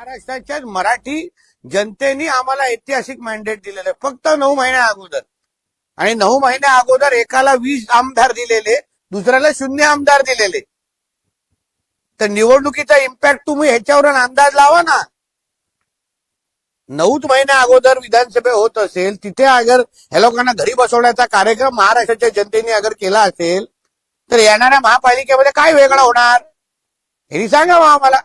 महाराष्ट्राच्या मराठी जनतेने आम्हाला ऐतिहासिक मॅन्डेट दिलेलं आहे फक्त 9 महिन्या अगोदर. आणि 9 महिन्या अगोदर एकाला 20 आमदार दिलेले, दुसऱ्याला 0 आमदार दिलेले. तर निवडणुकीचा इम्पॅक्ट तुम्ही ह्याच्यावरून अंदाज लावा ना. 9 महिन्या अगोदर विधानसभा होत असेल, तिथे अगर ह्या लोकांना घरी बसवण्याचा कार्यक्रम महाराष्ट्राच्या जनतेने अगर केला असेल तर येणाऱ्या महापालिकेमध्ये काय वेगळं होणार हे सांगा आम्हाला.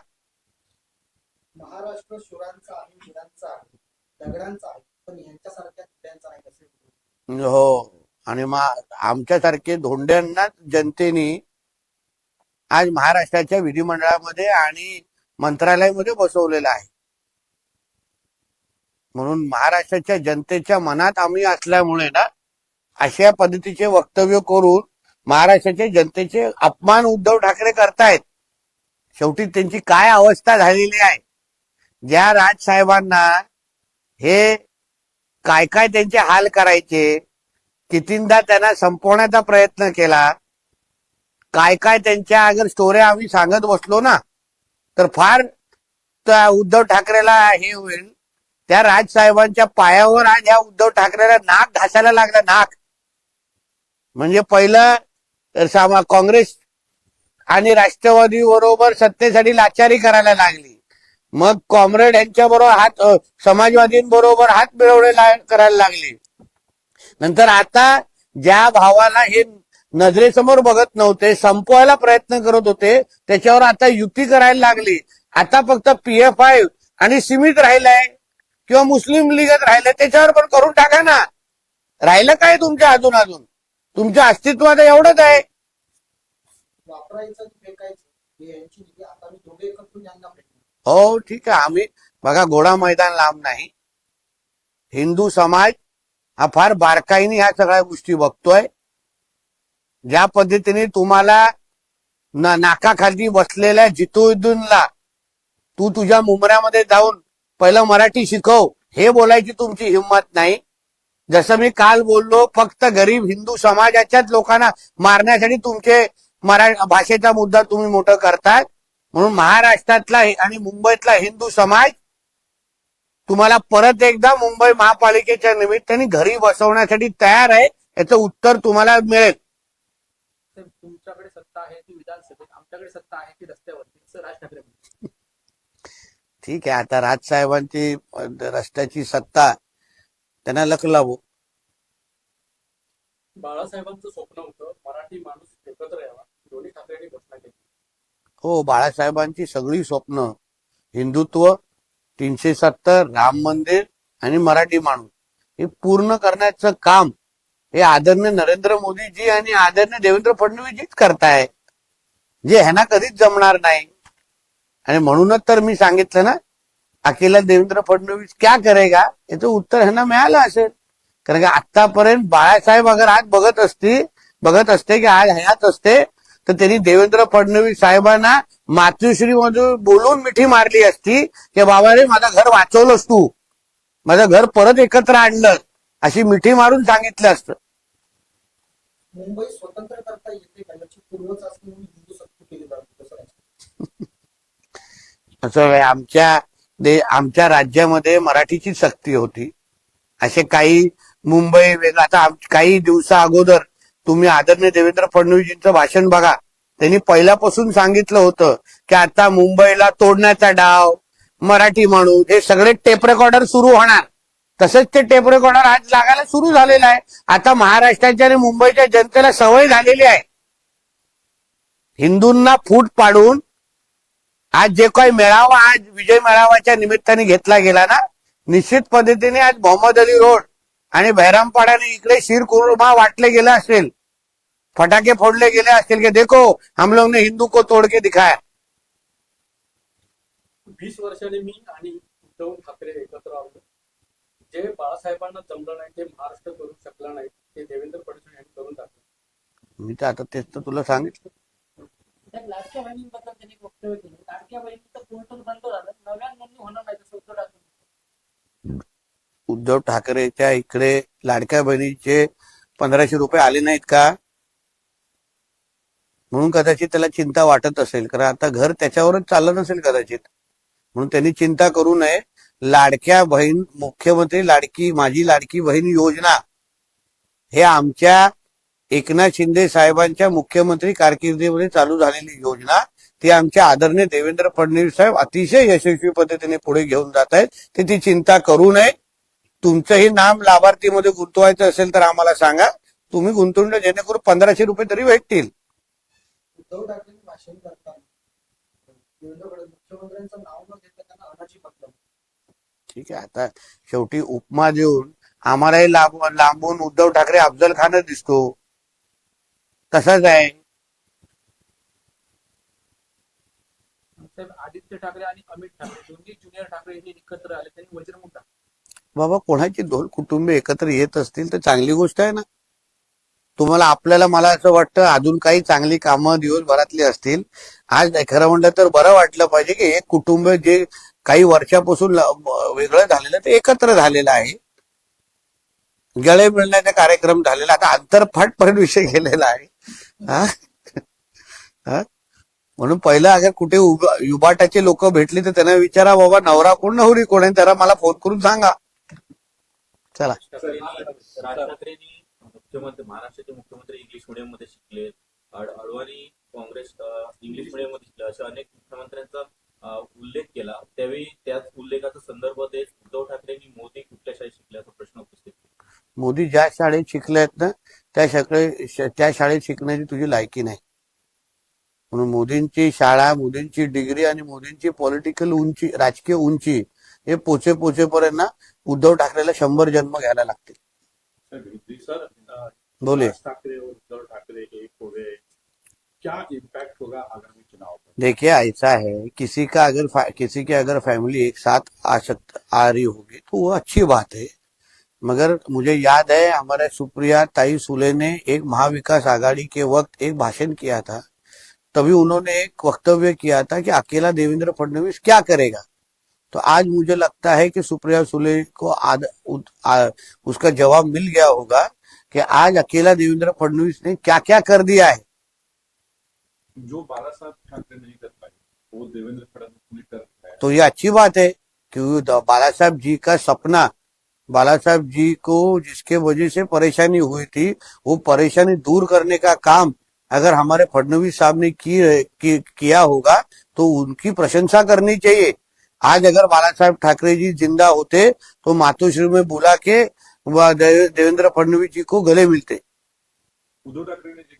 महाराष्ट्र शुरांचा आहे, वीरांचा आहे, दगडांचा आहे, पण यांच्यासारख्या धोंड्यांचा नाही कसे. हो, आणि आमच्यासारखे धोंड्यांना जनतेने आज महाराष्ट्राच्या विधिमंडळामध्ये आणि मंत्रालयामध्ये बसवलेलं आहे. म्हणून महाराष्ट्राच्या जनतेच्या मनात आम्ही असल्यामुळे ना अशा पद्धतीचे वक्तव्य करून महाराष्ट्राच्या जनतेचे अपमान उद्धव ठाकरे करतायत. शेवटी त्यांची काय अवस्था झालेली आहे. ज्या राजसाहेबांना हे काय काय त्यांचे हाल करायचे, कितींदा त्यांना संपवण्याचा प्रयत्न केला, काय काय त्यांच्या अगर स्टोऱ्या आम्ही सांगत बसलो ना तर फार उद्धव ठाकरेला हे होईल. त्या राजसाहेबांच्या पायावर आज ह्या उद्धव ठाकरेला नाक घासायला लागला. नाक म्हणजे पहिलं काँग्रेस आणि राष्ट्रवादी बरोबर सत्तेसाठी लाचारी करायला लागली, मग कॉम्रेड यांच्या बरोबर समाजवादींबरोबर हात मिळवणे करायला लागले. नंतर आता ज्या भावाला हे नजरेसमोर बघत नव्हते, संपवायला प्रयत्न करत होते, त्याच्यावर आता युती करायला लागली. आता फक्त PFI आणि सीमित राहिलाय किंवा मुस्लिम लीगत राहिलंय, त्याच्यावर पण करून टाका ना. राहिलं काय तुमच्या अजून तुमच्या अस्तित्वात एवढंच आहे. वापरायचं फेकायचं यांची निधी. आता मी दोघे एकत्र यांना भेटलो. हो ठीक आहे. आम्ही बघा, घोडा मैदान लांब नाही. हिंदू समाज हा फार बारकाईने ह्या सगळ्या गोष्टी बघतोय. ज्या पद्धतीने तुम्हाला नाकाखाली बसलेल्या जितुद्दीनला तू तुझ्या मुंबऱ्यामध्ये जाऊन पहिलं मराठी शिकव हे बोलायची तुमची हिंमत नाही. जसं मी काल बोललो, फक्त गरीब हिंदू समाजाच्याच लोकांना मारण्यासाठी तुमचे भाषेचा मुद्दा तुम्ही मोठं करताय. म्हणून महाराष्ट्रातला आणि मुंबईतला हिंदू समाज तुम्हाला परत एकदा मुंबई महापालिकेच्या निमित्ताने घरी बसवण्यासाठी तयार आहे. याचं उत्तर तुम्हाला मिळेल. तुमच्याकडे सत्ता आहे ती विधानसभेत, आमच्याकडे सत्ता आहे ती रस्त्यावरती, असं राज ठाकरे म्हणतात. ठीक आहे, आता राजसाहेबांची रस्त्याची सत्ता त्यांना लखलावो. बाळासाहेबांचं स्वप्न होतं मराठी माणूस एकत्र यावा, दोन्ही ठाकरेंनी घोषणा केली. हो, बाळासाहेबांची सगळी स्वप्न, हिंदुत्व, 370, राम मंदिर आणि मराठी माणूस हे पूर्ण करण्याचं काम हे आदरणीय नरेंद्र मोदीजी आणि आदरणीय देवेंद्र फडणवीसजीच करताय, जे ह्यांना कधीच जमणार नाही. आणि म्हणूनच तर मी सांगितलं ना, अकेला देवेंद्र फडणवीस क्या करेगा याचं उत्तर ह्यांना मिळालं असेल. कारण की आतापर्यंत बाळासाहेब अगर आज बघत असते की आज हयात असते तर त्यांनी देवेंद्र फडणवीस साहेबांना मातृश्री मधून बोलून मिठी मारली असती की बाबा रे माझं घर वाचवलंस तू, माझं घर परत एकत्र आणलं, अशी मिठी मारून सांगितलं असतं. मुंबई स्वतंत्र करता येते का याची पूर्वचाचणी म्हणून हिंदू सक्ती केली जाते. असं आमच्या राज्यामध्ये मराठीची सक्ती होती. असे काही मुंबई वेगळं. आता काही दिवसा अगोदर तुम्ही आदरणीय देवेंद्र फडणवीसजींचं भाषण बघा. त्यांनी पहिल्यापासून सांगितलं होतं की आता मुंबईला तोडण्याचा डाव, मराठी माणूस, हे सगळे टेप रेकॉर्डर सुरू होणार. तसंच ते टेप रेकॉर्डर आज लागायला सुरू झालेलं आहे. आता महाराष्ट्राच्या आणि मुंबईच्या जनतेला सवय झालेली आहे. हिंदूंना फूट पाडून आज जे काही मेळावा आज विजय मेळाव्याच्या निमित्ताने घेतला गेला ना, निश्चित पद्धतीने आज मोहम्मद अली रोड आणि बहरामपाड्याने इकडे शीरकुर्मा वाटले गेले असेल, फटाके फोडले गेले असतील की देखो हम लोग ने हिंदू को तोड के दिखाया. 20 वर्षांनी मी आणि उद्धव ठाकरे एकत्र आलो. जे बाळासाहेबांना जमलं नाही, ते महाराष्ट्र करू शकला नाही, ते देवेंद्र फडणवीस यांनी करून टाकलं. मी तर आता तेच तर तुला सांगितलं. लाडक्या बहिणींबद्दल त्यांनी वक्तव्य केलं. लाडक्या बहिणीचं पोर्टल बंद झालं, नव्या नोंदणी होणार नाही असं उद्धव ठाकरे. उद्धव ठाकरेच्या इकडे लाडक्या बहिणीचे 1500 रुपये आले नाहीत का, म्हणून कदाचित त्याला चिंता वाटत असेल. कारण आता घर त्याच्यावरच चाललं नसेल कदाचित. म्हणून त्यांनी चिंता करू नये. लाडक्या बहीण मुख्यमंत्री लाडकी माझी लाडकी बहीण योजना हे आमच्या एकनाथ शिंदे साहेबांच्या मुख्यमंत्री कारकिर्दीमध्ये चालू झालेली योजना, ती आमच्या आदरणीय देवेंद्र फडणवीस साहेब अतिशय यशस्वी पद्धतीने पुढे घेऊन जात आहेत. ती चिंता करू नये. तुमचंही नाम लाभार्थीमध्ये गुंतवायचं असेल तर आम्हाला सांगा, तुम्ही गुंतवून द्या, जेणेकरून 1500 रुपये तरी भेटतील. उद्धव ठाकरे भाषण करताना देवेंद्र फडणवीस मुख्यमंत्र्यांचं नाव न घेता त्यांना अनाची पटलं. ठीक आहे, आता शेवटी उपमा देऊन आम्हालाही लांबून उद्धव ठाकरे अफजल खानच दिसतो, तसाच आहे. साहेब, आदित्य ठाकरे आणि अमित ठाकरे दोन्ही ज्युनियर ठाकरे हे एकत्र आले, त्यांनी वज्रमुठ टाकलं. बाबा, कोणाची दोन कुटुंबे एकत्र येत असतील तर चांगली गोष्ट आहे ना. आपल्याला मला असं वाटतं अजून काही चांगली कामं दिवसभरातली असतील. आज खरं म्हणलं तर बरं वाटलं पाहिजे की एक कुटुंब जे काही वर्षापासून वेगळं झालेलं ते एकत्र झालेलं आहे. गळे मिळण्याचा कार्यक्रम झालेला, आता अंतरफाटपर्यंत विषय गेलेला आहे. हा? हा? म्हणून पहिलं अगर कुठे युबाटाचे लोक भेटले तर त्यांना विचारा, बाबा नवरा कोण नवरी कोण आहे, त्याला मला फोन करून सांगा. चला. राज ठाकरेंनी महाराष्ट्राचे मुख्यमंत्री इंग्लिश मीडियम मध्ये शिकले, अडवाणी काँग्रेस इंग्लिश मीडियम मध्ये शिकले, अशा अनेक मुख्यमंत्र्यांचा उल्लेख केला. त्यावेळी त्याच उल्लेखाचा संदर्भ देत उद्धव ठाकरेंनी मोदी कुठल्या शाळेत शिकल्याचा प्रश्न उपस्थित केला. मोदी ज्या शाळेत शिकलेत ना त्या शाळेत शिकण्याची तुझी लायकी नाही. म्हणून मोदींची शाळा, मोदींची डिग्री आणि मोदींची पॉलिटिकल उंची, राजकीय उंची हे पोचेपर्यंत ना उद्धव ठाकरेला 100 जन्म घ्यायला लागतील. सर, बोले. राज ठाकरे और उद्धव ठाकरे एक हो गए, क्या इम्पैक्ट होगा आगामी चुनाव पर? देखिए, ऐसा है, किसी की अगर फैमिली एक साथ आ रही होगी तो वो अच्छी बात है. मगर मुझे याद है हमारे सुप्रिया ताई सुले ने एक महाविकास आघाड़ी के वक्त एक भाषण किया था. तभी उन्होंने एक वक्तव्य किया था कि अकेला देवेंद्र फडणवीस क्या करेगा. तो आज मुझे लगता है कि सुप्रिया सुले को उसका जवाब मिल गया होगा कि आज अकेला देवेंद्र फडणवीस ने क्या क्या कर दिया है. जो बाला साहब ठाकरे नहीं कर पाए वो देवेंद्र फडणवीस ने कर पाया. तो ये अच्छी बात है कि बाला साहब जी का सपना, बाला साहब जी को जिसके वजह से परेशानी हुई थी, वो परेशानी दूर करने का काम अगर हमारे फडणवीस साहब ने किया होगा तो उनकी प्रशंसा करनी चाहिए. आज अगर बाला साहब ठाकरे जी जिंदा होते तो मातोश्री में बुला के देवेंद्र फडणवीस जी को गले मिलते. उद्धव ठाकरे ने जे